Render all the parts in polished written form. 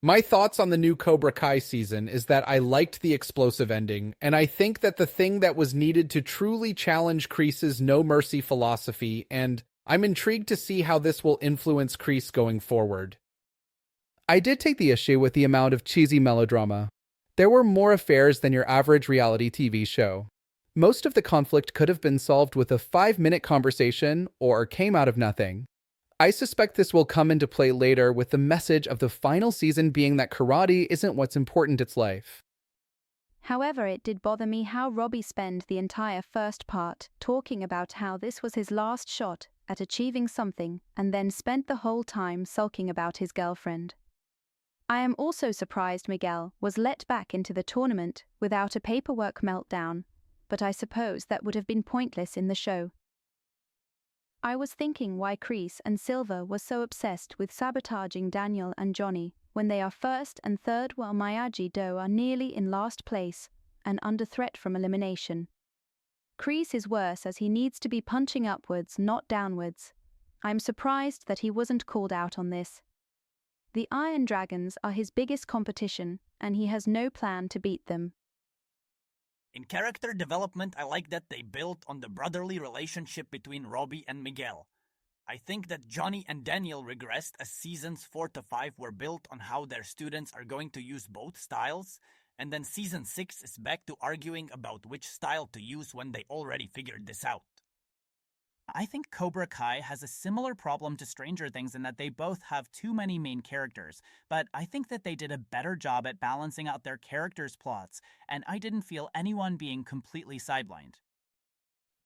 My thoughts on the new Cobra Kai season is that I liked the explosive ending, and I think that the thing that was needed to truly challenge Kreese's no mercy philosophy, and I'm intrigued to see how this will influence Kreese going forward. I did take the issue with the amount of cheesy melodrama. There were more affairs than your average reality TV show. Most of the conflict could have been solved with a 5-minute conversation or came out of nothing. I suspect this will come into play later with the message of the final season being that karate isn't what's important, it's life. However, it did bother me how Robbie spent the entire first part talking about how this was his last shot at achieving something and then spent the whole time sulking about his girlfriend. I am also surprised Miguel was let back into the tournament without a paperwork meltdown, but I suppose that would have been pointless in the show. I was thinking why Kreese and Silver were so obsessed with sabotaging Daniel and Johnny when they are first and third while Miyagi-Do are nearly in last place and under threat from elimination. Kreese is worse as he needs to be punching upwards, not downwards. I'm surprised that he wasn't called out on this. The Iron Dragons are his biggest competition, and he has no plan to beat them. In character development, I like that they built on the brotherly relationship between Robbie and Miguel. I think that Johnny and Daniel regressed as seasons 4 to 5 were built on how their students are going to use both styles, and then season 6 is back to arguing about which style to use when they already figured this out. I think Cobra Kai has a similar problem to Stranger Things in that they both have too many main characters, but I think that they did a better job at balancing out their characters' plots, and I didn't feel anyone being completely sidelined.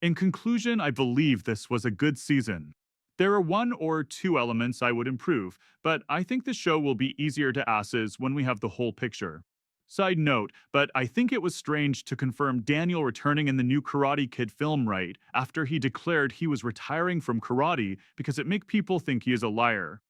In conclusion, I believe this was a good season. There are 1 or 2 elements I would improve, but I think the show will be easier to assess when we have the whole picture. Side note, but I think it was strange to confirm Daniel returning in the new Karate Kid film right after he declared he was retiring from karate because it make people think he is a liar.